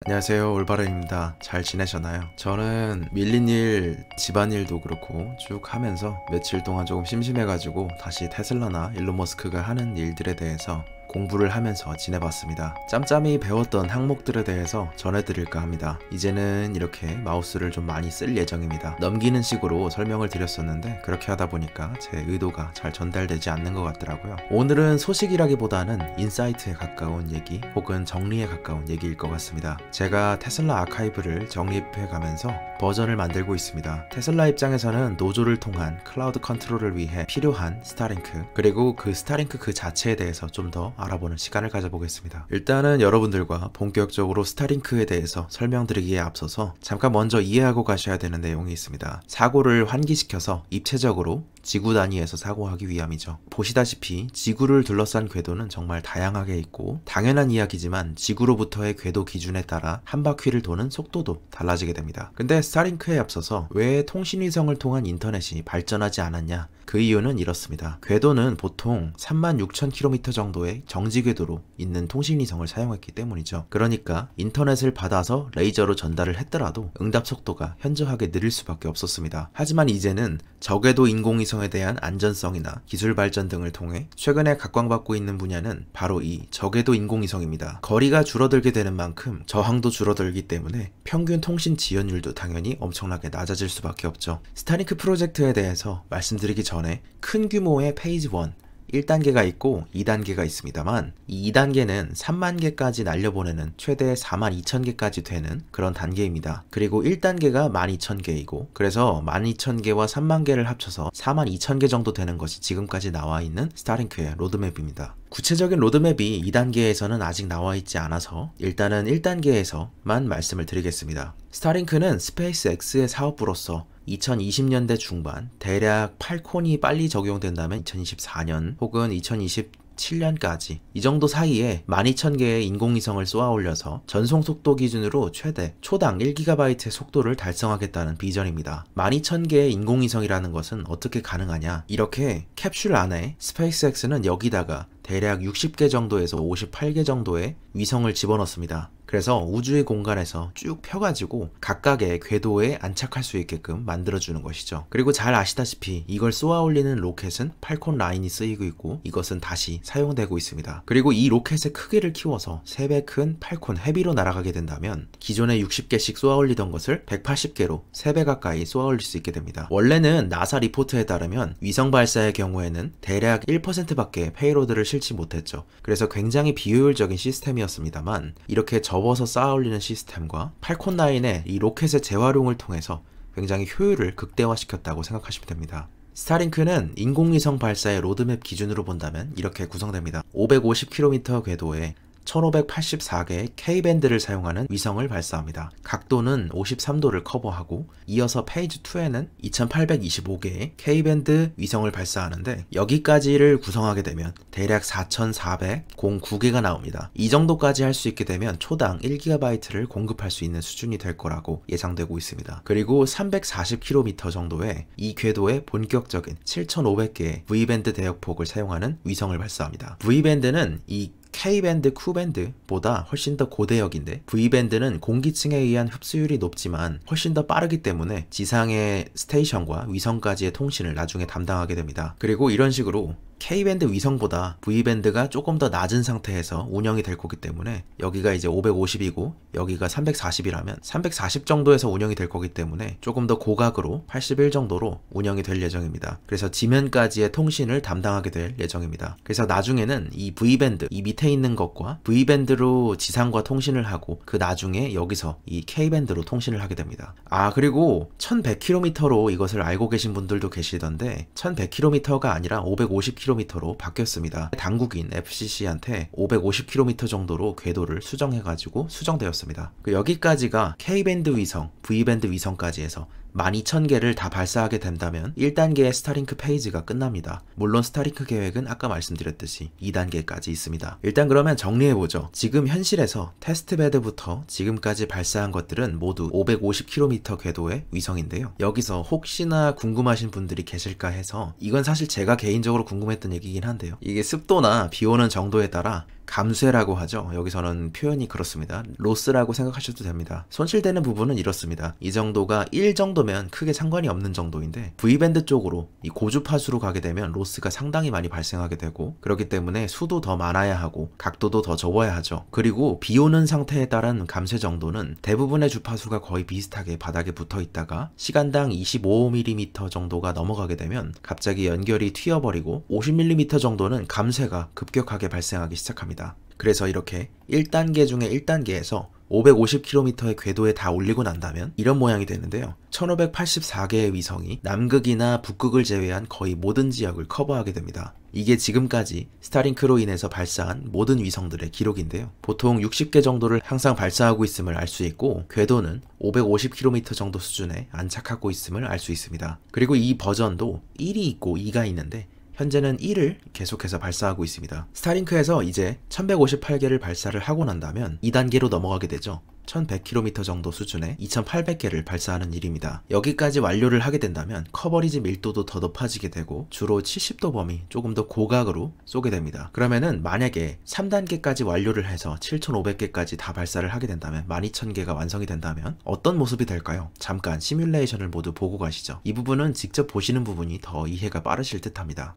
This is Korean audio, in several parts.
안녕하세요, 올바른입니다. 잘 지내셨나요? 저는 밀린 일, 집안일도 그렇고 쭉 하면서 며칠 동안 조금 심심해가지고 다시 테슬라나 일론 머스크가 하는 일들에 대해서 공부를 하면서 지내봤습니다. 짬짬이 배웠던 항목들에 대해서 전해드릴까 합니다. 이제는 이렇게 마우스를 좀 많이 쓸 예정입니다. 넘기는 식으로 설명을 드렸었는데 그렇게 하다 보니까 제 의도가 잘 전달되지 않는 것 같더라고요. 오늘은 소식이라기보다는 인사이트에 가까운 얘기 혹은 정리에 가까운 얘기일 것 같습니다. 제가 테슬라 아카이브를 정립해가면서 버전을 만들고 있습니다. 테슬라 입장에서는 노조를 통한 클라우드 컨트롤을 위해 필요한 스타링크, 그리고 그 스타링크 그 자체에 대해서 좀 더 알아보는 시간을 가져보겠습니다. 일단은 여러분들과 본격적으로 스타링크에 대해서 설명드리기에 앞서서 잠깐 먼저 이해하고 가셔야 되는 내용이 있습니다. 사고를 환기시켜서 입체적으로 지구 단위에서 사고하기 위함이죠. 보시다시피 지구를 둘러싼 궤도는 정말 다양하게 있고 당연한 이야기지만 지구로부터의 궤도 기준에 따라 한 바퀴를 도는 속도도 달라지게 됩니다. 근데 스타링크에 앞서서 왜 통신위성을 통한 인터넷이 발전하지 않았냐? 그 이유는 이렇습니다. 궤도는 보통 36,000km 정도의 정지 궤도로 있는 통신위성을 사용했기 때문이죠. 그러니까 인터넷을 받아서 레이저로 전달을 했더라도 응답 속도가 현저하게 느릴 수밖에 없었습니다. 하지만 이제는 저궤도 인공위성에 대한 안전성이나 기술 발전 등을 통해 최근에 각광받고 있는 분야는 바로 이 저궤도 인공위성입니다. 거리가 줄어들게 되는 만큼 저항도 줄어들기 때문에 평균 통신 지연율도 당연히 엄청나게 낮아질 수밖에 없죠. 스타링크 프로젝트에 대해서 말씀드리기 전에 큰 규모의 페이지 1 1단계가 있고 2단계가 있습니다만 이 2단계는 3만 개까지 날려보내는 최대 42,000개까지 되는 그런 단계입니다. 그리고 1단계가 12,000개이고 그래서 12,000개와 3만 개를 합쳐서 42,000개 정도 되는 것이 지금까지 나와 있는 스타링크의 로드맵입니다. 구체적인 로드맵이 2단계에서는 아직 나와 있지 않아서 일단은 1단계에서만 말씀을 드리겠습니다. 스타링크는 스페이스X의 사업부로서 2020년대 중반 대략 팔콘이 빨리 적용된다면 2024년 혹은 2027년까지 이 정도 사이에 12,000개의 인공위성을 쏘아 올려서 전송 속도 기준으로 최대 초당 1GB의 속도를 달성하겠다는 비전입니다. 12,000개의 인공위성이라는 것은 어떻게 가능하냐? 이렇게 캡슐 안에 스페이스X는 여기다가 대략 60개 정도에서 58개 정도의 위성을 집어넣습니다. 그래서 우주의 공간에서 쭉 펴가지고 각각의 궤도에 안착할 수 있게끔 만들어주는 것이죠. 그리고 잘 아시다시피 이걸 쏘아 올리는 로켓은 팔콘 9이 쓰이고 있고 이것은 다시 사용되고 있습니다. 그리고 이 로켓의 크기를 키워서 3배 큰 팔콘 헤비로 날아가게 된다면 기존에 60개씩 쏘아 올리던 것을 180개로 3배 가까이 쏘아 올릴 수 있게 됩니다. 원래는 나사 리포트에 따르면 위성 발사의 경우에는 대략 1%밖에 페이로드를 실지 못했죠. 그래서 굉장히 비효율적인 시스템이었습니다만 이렇게 접어서 쌓아 올리는 시스템과 팔콘 9의 이 로켓의 재활용을 통해서 굉장히 효율을 극대화시켰다고 생각하시면 됩니다. 스타링크는 인공위성 발사의 로드맵 기준으로 본다면 이렇게 구성됩니다. 550km 궤도에 1584개의 K밴드를 사용하는 위성을 발사합니다. 각도는 53도를 커버하고 이어서 페이지 2에는 2825개의 K밴드 위성을 발사하는데 여기까지를 구성하게 되면 대략 4,409개가 나옵니다. 이 정도까지 할 수 있게 되면 초당 1GB를 공급할 수 있는 수준이 될 거라고 예상되고 있습니다. 그리고 340km 정도의 이 궤도에 본격적인 7,500개의 V밴드 대역폭을 사용하는 위성을 발사합니다. V밴드는 이 K밴드, Q밴드보다 훨씬 더 고대역인데 V밴드는 공기층에 의한 흡수율이 높지만 훨씬 더 빠르기 때문에 지상의 스테이션과 위성까지의 통신을 나중에 담당하게 됩니다. 그리고 이런 식으로 K밴드 위성보다 V밴드가 조금 더 낮은 상태에서 운영이 될 거기 때문에 여기가 이제 550이고 여기가 340이라면 340 정도에서 운영이 될 거기 때문에 조금 더 고각으로 81 정도로 운영이 될 예정입니다. 그래서 지면까지의 통신을 담당하게 될 예정입니다. 그래서 나중에는 이 V밴드, 이 밑에 있는 것과 V밴드로 지상과 통신을 하고 그 나중에 여기서 이 K밴드로 통신을 하게 됩니다. 그리고 1100km로 이것을 알고 계신 분들도 계시던데 1100km가 아니라 550km로 바뀌었습니다. 당국인 FCC한테 550km 정도로 궤도를 수정해가지고 수정되었습니다. 여기까지가 K밴드 위성, V밴드 위성까지 해서 12,000개를 다 발사하게 된다면 1단계의 스타링크 페이지가 끝납니다. 물론 스타링크 계획은 아까 말씀드렸듯이 2단계까지 있습니다. 일단 그러면 정리해보죠. 지금 현실에서 테스트베드부터 지금까지 발사한 것들은 모두 550km 궤도의 위성인데요. 여기서 혹시나 궁금하신 분들이 계실까 해서 이건 사실 제가 개인적으로 궁금했던 얘기긴 한데요. 이게 습도나 비 오는 정도에 따라 감쇄라고 하죠. 여기서는 표현이 그렇습니다. 로스라고 생각하셔도 됩니다. 손실되는 부분은 이렇습니다. 이 정도가 1 정도면 크게 상관이 없는 정도인데 V밴드 쪽으로 이 고주파수로 가게 되면 로스가 상당히 많이 발생하게 되고, 그렇기 때문에 수도 더 많아야 하고 각도도 더 접어야 하죠. 그리고 비 오는 상태에 따른 감쇄 정도는 대부분의 주파수가 거의 비슷하게 바닥에 붙어 있다가 시간당 25mm 정도가 넘어가게 되면 갑자기 연결이 튀어버리고 50mm 정도는 감쇄가 급격하게 발생하기 시작합니다. 그래서 이렇게 1단계 중에 1단계에서 550km의 궤도에 다 올리고 난다면 이런 모양이 되는데요. 1584개의 위성이 남극이나 북극을 제외한 거의 모든 지역을 커버하게 됩니다. 이게 지금까지 스타링크로 인해서 발사한 모든 위성들의 기록인데요. 보통 60개 정도를 항상 발사하고 있음을 알 수 있고, 궤도는 550km 정도 수준에 안착하고 있음을 알 수 있습니다. 그리고 이 버전도 1이 있고 2가 있는데 현재는 1을 계속해서 발사하고 있습니다. 스타링크에서 이제 1158개를 발사를 하고 난다면 2단계로 넘어가게 되죠. 1100km 정도 수준의 2800개를 발사하는 일입니다. 여기까지 완료를 하게 된다면 커버리지 밀도도 더 높아지게 되고 주로 70도 범위, 조금 더 고각으로 쏘게 됩니다. 그러면은 만약에 3단계까지 완료를 해서 7500개까지 다 발사를 하게 된다면 12000개가 완성이 된다면 어떤 모습이 될까요? 잠깐 시뮬레이션을 모두 보고 가시죠. 이 부분은 직접 보시는 부분이 더 이해가 빠르실 듯 합니다.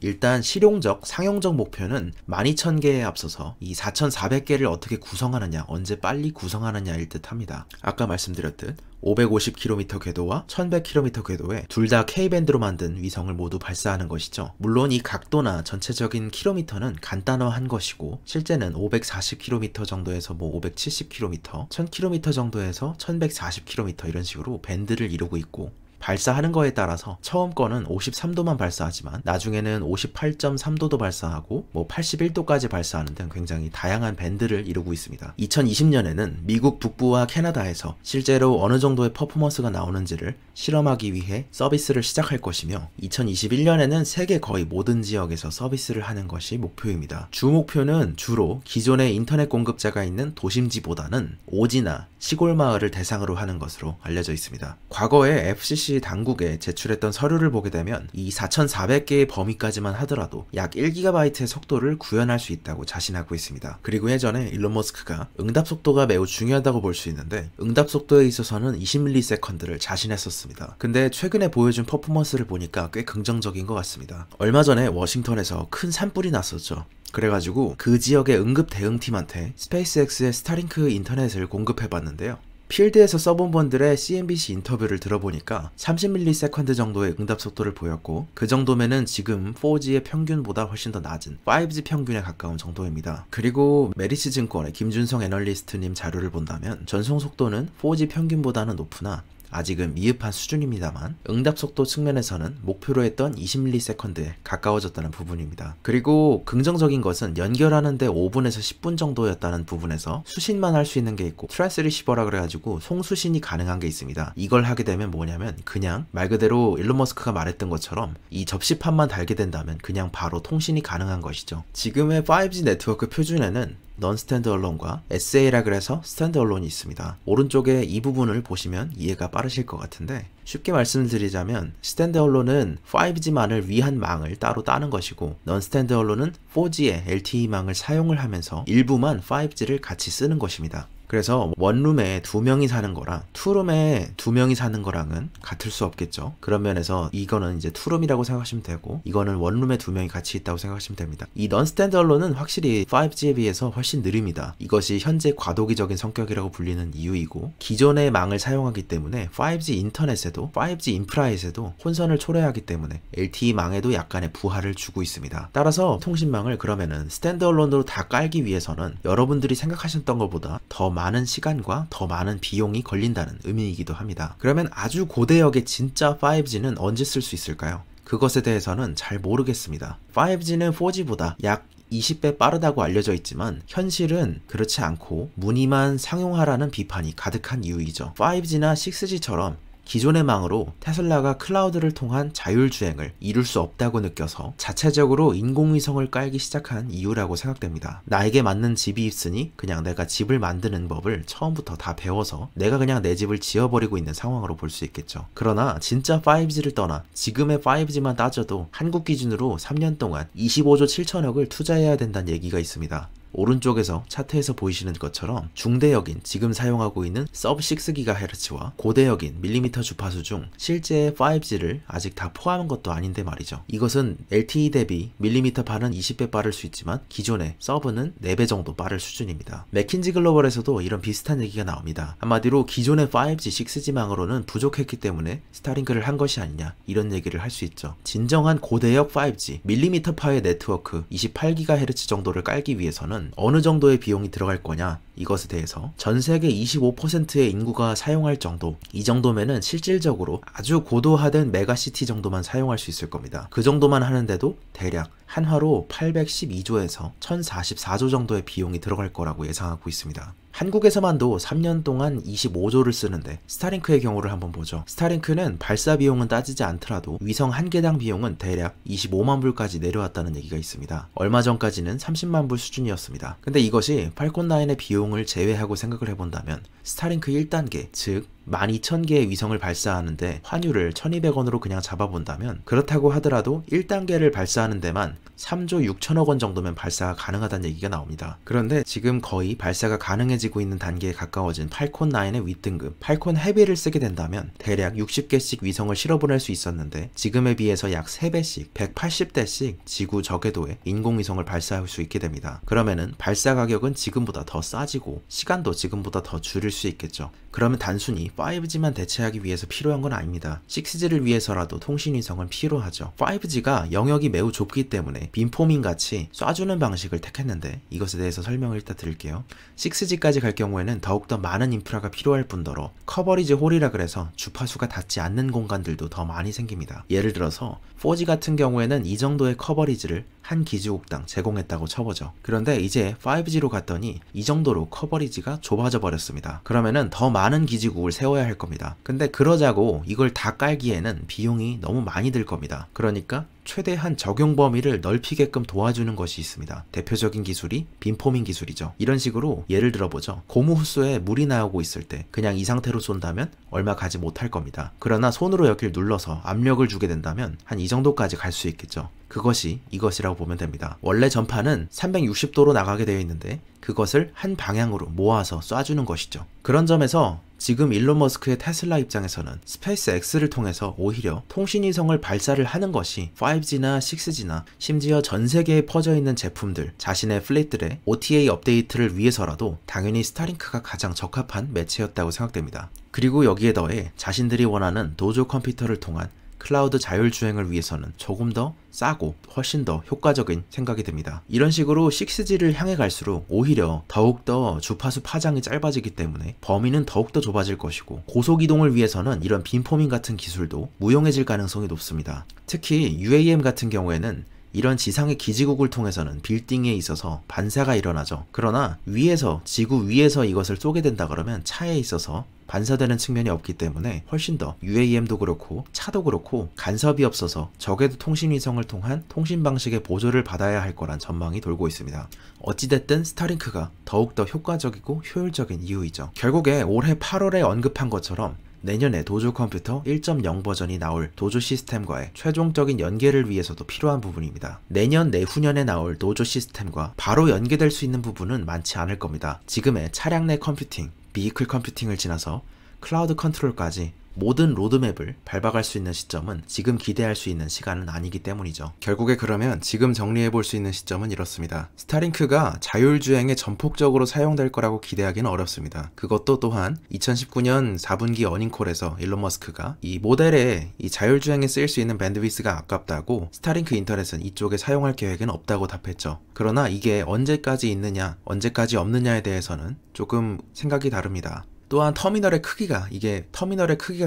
일단 실용적, 상용적 목표는 12000개에 앞서서 이 4400개를 어떻게 구성하느냐, 언제 빨리 구성하느냐일 듯 합니다. 아까 말씀드렸듯 550km 궤도와 1100km 궤도에 둘 다 K밴드로 만든 위성을 모두 발사하는 것이죠. 물론 이 각도나 전체적인 킬로미터는 간단화한 것이고 실제는 540km 정도에서 570km, 1000km 정도에서 1140km 이런 식으로 밴드를 이루고 있고, 발사하는 거에 따라서 처음 거는 53도만 발사하지만 나중에는 58.3도도 발사하고 81도까지 발사하는 등 굉장히 다양한 밴드를 이루고 있습니다. 2020년에는 미국 북부와 캐나다에서 실제로 어느 정도의 퍼포먼스가 나오는지를 실험하기 위해 서비스를 시작할 것이며 2021년에는 세계 거의 모든 지역에서 서비스를 하는 것이 목표입니다. 주 목표는 주로 기존의 인터넷 공급자가 있는 도심지보다는 오지나 시골 마을을 대상으로 하는 것으로 알려져 있습니다. 과거에 FCC 당국에 제출했던 서류를 보게 되면 이 4400개의 범위까지만 하더라도 약 1GB의 속도를 구현할 수 있다고 자신하고 있습니다. 그리고 예전에 일론 머스크가 응답 속도가 매우 중요하다고 볼 수 있는데 응답 속도에 있어서는 20ms를 자신했었습니다. 근데 최근에 보여준 퍼포먼스를 보니까 꽤 긍정적인 것 같습니다. 얼마 전에 워싱턴에서 큰 산불이 났었죠. 그래가지고 그 지역의 응급 대응팀한테 스페이스X의 스타링크 인터넷을 공급해봤는데요. 필드에서 써본 분들의 CNBC 인터뷰를 들어보니까 30ms 정도의 응답 속도를 보였고 그 정도면은 지금 4G의 평균보다 훨씬 더 낮은 5G 평균에 가까운 정도입니다. 그리고 메리츠 증권의 김준성 애널리스트님 자료를 본다면 전송 속도는 4G 평균보다는 높으나 아직은 미흡한 수준입니다만 응답 속도 측면에서는 목표로 했던 20ms에 가까워졌다는 부분입니다. 그리고 긍정적인 것은 연결하는데 5분에서 10분 정도였다는 부분에서 수신만 할 수 있는 게 있고 트랜스리시버라 그래가지고 송수신이 가능한 게 있습니다. 이걸 하게 되면 뭐냐면 그냥 말 그대로 일론 머스크가 말했던 것처럼 이 접시판만 달게 된다면 그냥 바로 통신이 가능한 것이죠. 지금의 5G 네트워크 표준에는 넌 스탠드얼론과 SA라 그래서 스탠드얼론이 있습니다. 오른쪽에 이 부분을 보시면 이해가 빠르실 것 같은데 쉽게 말씀드리자면 스탠드얼론은 5G만을 위한 망을 따로 따는 것이고 넌 스탠드얼론은 4G의 LTE망을 사용을 하면서 일부만 5G를 같이 쓰는 것입니다. 그래서 원룸에 2명이 사는 거랑 투룸에 2명이 사는 거랑은 같을 수 없겠죠. 그런 면에서 이거는 이제 투룸이라고 생각하시면 되고 이거는 원룸에 2명이 같이 있다고 생각하시면 됩니다. 이 넌 스탠드얼론은 확실히 5G에 비해서 훨씬 느립니다. 이것이 현재 과도기적인 성격이라고 불리는 이유이고 기존의 망을 사용하기 때문에 5G 인터넷에도 5G 인프라에서도 혼선을 초래하기 때문에 LTE망에도 약간의 부하를 주고 있습니다. 따라서 통신망을 그러면은 스탠드얼론으로 다 깔기 위해서는 여러분들이 생각하셨던 것보다 더 많은 시간과 더 많은 비용이 걸린다는 의미이기도 합니다. 그러면 아주 고대역의 진짜 5G는 언제 쓸 수 있을까요? 그것에 대해서는 잘 모르겠습니다. 5G는 4G보다 약 20배 빠르다고 알려져 있지만 현실은 그렇지 않고 무늬만 상용하라는 비판이 가득한 이유이죠. 5G나 6G처럼 기존의 망으로 테슬라가 클라우드를 통한 자율주행을 이룰 수 없다고 느껴서 자체적으로 인공위성을 깔기 시작한 이유라고 생각됩니다. 나에게 맞는 집이 있으니 그냥 내가 집을 만드는 법을 처음부터 다 배워서 내가 그냥 내 집을 지어버리고 있는 상황으로 볼 수 있겠죠. 그러나 진짜 5G를 떠나 지금의 5G만 따져도 한국 기준으로 3년 동안 25조 7천억을 투자해야 된다는 얘기가 있습니다. 오른쪽에서 차트에서 보이시는 것처럼 중대역인 지금 사용하고 있는 sub-6GHz와 고대역인 밀리미터 주파수 중 실제의 5G를 아직 다 포함한 것도 아닌데 말이죠. 이것은 LTE 대비 밀리미터 반은 20배 빠를 수 있지만 기존의 서브는 4배 정도 빠를 수준입니다. 맥킨지 글로벌에서도 이런 비슷한 얘기가 나옵니다. 한마디로 기존의 5G, 6G망으로는 부족했기 때문에 스타링크를 한 것이 아니냐 이런 얘기를 할 수 있죠. 진정한 고대역 5G, 밀리미터 파의 네트워크 28GHz 정도를 깔기 위해서는 어느 정도의 비용이 들어갈 거냐 이것에 대해서 전 세계 25%의 인구가 사용할 정도, 이 정도면은 실질적으로 아주 고도화된 메가시티 정도만 사용할 수 있을 겁니다. 그 정도만 하는데도 대략 한화로 812조에서 1044조 정도의 비용이 들어갈 거라고 예상하고 있습니다. 한국에서만도 3년 동안 25조를 쓰는데 스타링크의 경우를 한번 보죠. 스타링크는 발사 비용은 따지지 않더라도 위성 한 개당 비용은 대략 25만 불까지 내려왔다는 얘기가 있습니다. 얼마 전까지는 30만 불 수준이었습니다. 근데 이것이 팔콘9의 비용을 제외하고 생각을 해본다면 스타링크 1단계, 즉 12,000개의 위성을 발사하는데 환율을 1,200원으로 그냥 잡아본다면 그렇다고 하더라도 1단계를 발사하는 데만 3조 6천억 원 정도면 발사가 가능하다는 얘기가 나옵니다. 그런데 지금 거의 발사가 가능해지고 있는 단계에 가까워진 팔콘9의 윗등급 팔콘 헤비를 쓰게 된다면 대략 60개씩 위성을 실어보낼 수 있었는데 지금에 비해서 약 3배씩 180대씩 지구 저궤도에 인공위성을 발사할 수 있게 됩니다. 그러면은 발사 가격은 지금보다 더 싸지고 시간도 지금보다 더 줄일 수 있겠죠. 그러면 단순히 5G만 대체하기 위해서 필요한 건 아닙니다. 6G를 위해서라도 통신위성은 필요하죠. 5G가 영역이 매우 좁기 때문에 빔포밍 같이 쏴주는 방식을 택했는데 이것에 대해서 설명을 일단 드릴게요. 6G까지 갈 경우에는 더욱더 많은 인프라가 필요할 뿐더러 커버리지 홀이라 그래서 주파수가 닿지 않는 공간들도 더 많이 생깁니다. 예를 들어서 4G 같은 경우에는 이 정도의 커버리지를 한 기지국당 제공했다고 쳐보죠. 그런데 이제 5G로 갔더니 이 정도로 커버리지가 좁아져 버렸습니다. 그러면은 더 많은 기지국을 세워야 할 겁니다. 근데 그러자고 이걸 다 깔기에는 비용이 너무 많이 들 겁니다. 그러니까 최대한 적용 범위를 넓히게끔 도와주는 것이 있습니다. 대표적인 기술이 빔포밍 기술이죠. 이런 식으로 예를 들어보죠. 고무 호수에 물이 나오고 있을 때 그냥 이 상태로 쏜다면 얼마 가지 못할 겁니다. 그러나 손으로 여기를 눌러서 압력을 주게 된다면 한 이 정도까지 갈 수 있겠죠. 그것이 이것이라고 보면 됩니다. 원래 전파는 360도로 나가게 되어 있는데 그것을 한 방향으로 모아서 쏴주는 것이죠. 그런 점에서 지금 일론 머스크의 테슬라 입장에서는 스페이스 X를 통해서 오히려 통신위성을 발사를 하는 것이 5G나 6G나 심지어 전 세계에 퍼져 있는 제품들, 자신의 플릿들의 OTA 업데이트를 위해서라도 당연히 스타링크가 가장 적합한 매체였다고 생각됩니다. 그리고 여기에 더해 자신들이 원하는 도조 컴퓨터를 통한 클라우드 자율주행을 위해서는 조금 더 싸고 훨씬 더 효과적인 생각이 듭니다. 이런 식으로 6G를 향해 갈수록 오히려 더욱더 주파수 파장이 짧아지기 때문에 범위는 더욱더 좁아질 것이고 고속이동을 위해서는 이런 빔포밍 같은 기술도 무용해질 가능성이 높습니다. 특히 UAM 같은 경우에는 이런 지상의 기지국을 통해서는 빌딩에 있어서 반사가 일어나죠. 그러나 위에서, 지구 위에서 이것을 쏘게 된다 그러면 차에 있어서 반사되는 측면이 없기 때문에 훨씬 더 UAM도 그렇고 차도 그렇고 간섭이 없어서 적에도 통신위성을 통한 통신 방식의 보조를 받아야 할 거란 전망이 돌고 있습니다. 어찌됐든 스타링크가 더욱더 효과적이고 효율적인 이유이죠. 결국에 올해 8월에 언급한 것처럼 내년에 도조 컴퓨터 1.0 버전이 나올 도조 시스템과의 최종적인 연계를 위해서도 필요한 부분입니다. 내년 내후년에 나올 도조 시스템과 바로 연계될 수 있는 부분은 많지 않을 겁니다. 지금의 차량 내 컴퓨팅, 비이클 컴퓨팅을 지나서 클라우드 컨트롤까지 모든 로드맵을 밟아갈 수 있는 시점은 지금 기대할 수 있는 시간은 아니기 때문이죠. 결국에 그러면 지금 정리해 볼 수 있는 시점은 이렇습니다. 스타링크가 자율주행에 전폭적으로 사용될 거라고 기대하기는 어렵습니다. 그것도 또한 2019년 4분기 어닝콜에서 일론 머스크가 이 모델에 이 자율주행에 쓰일 수 있는 밴드위스가 아깝다고 스타링크 인터넷은 이쪽에 사용할 계획은 없다고 답했죠. 그러나 이게 언제까지 있느냐 언제까지 없느냐에 대해서는 조금 생각이 다릅니다. 또한 터미널의 크기가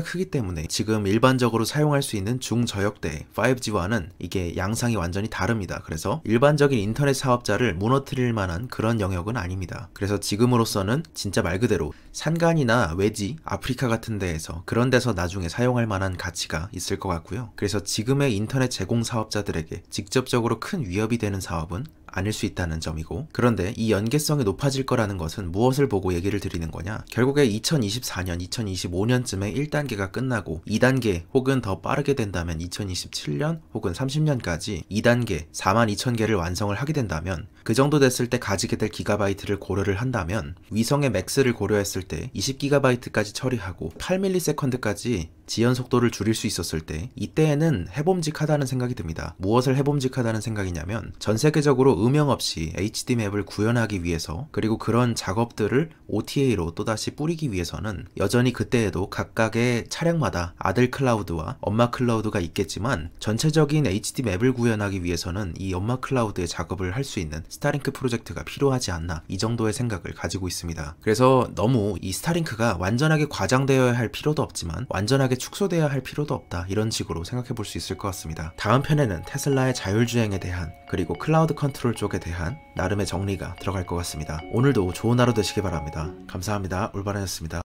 크기 때문에 지금 일반적으로 사용할 수 있는 중저역대 5G와는 이게 양상이 완전히 다릅니다. 그래서 일반적인 인터넷 사업자를 무너뜨릴 만한 그런 영역은 아닙니다. 그래서 지금으로서는 진짜 말 그대로 산간이나 외지, 아프리카 같은 데에서 그런 데서 나중에 사용할 만한 가치가 있을 것 같고요. 그래서 지금의 인터넷 제공 사업자들에게 직접적으로 큰 위협이 되는 사업은 아닐 수 있다는 점이고, 그런데 이 연계성이 높아질 거라는 것은 무엇을 보고 얘기를 드리는 거냐, 결국에 2024년, 2025년쯤에 1단계가 끝나고 2단계 혹은 더 빠르게 된다면 2027년 혹은 30년까지 2단계 42,000개를 완성을 하게 된다면, 그 정도 됐을 때 가지게 될 기가바이트를 고려를 한다면 위성의 맥스를 고려했을 때 20기가바이트까지 처리하고 8ms까지 지연 속도를 줄일 수 있었을 때, 이때에는 해봄직하다는 생각이 듭니다. 무엇을 해봄직하다는 생각이냐면, 전 세계적으로 음영 없이 HD 맵을 구현하기 위해서, 그리고 그런 작업들을 OTA로 또다시 뿌리기 위해서는 여전히 그때에도 각각의 차량마다 아들 클라우드와 엄마 클라우드가 있겠지만, 전체적인 HD 맵을 구현하기 위해서는 이 엄마 클라우드의 작업을 할 수 있는 스타링크 프로젝트가 필요하지 않나, 이 정도의 생각을 가지고 있습니다. 그래서 너무 이 스타링크가 완전하게 과장되어야 할 필요도 없지만 완전하게 축소되어야 할 필요도 없다, 이런 식으로 생각해 볼 수 있을 것 같습니다. 다음 편에는 테슬라의 자율주행에 대한, 그리고 클라우드 컨트롤 쪽에 대한 나름의 정리가 들어갈 것 같습니다. 오늘도 좋은 하루 되시기 바랍니다. 감사합니다. 올바른이었습니다.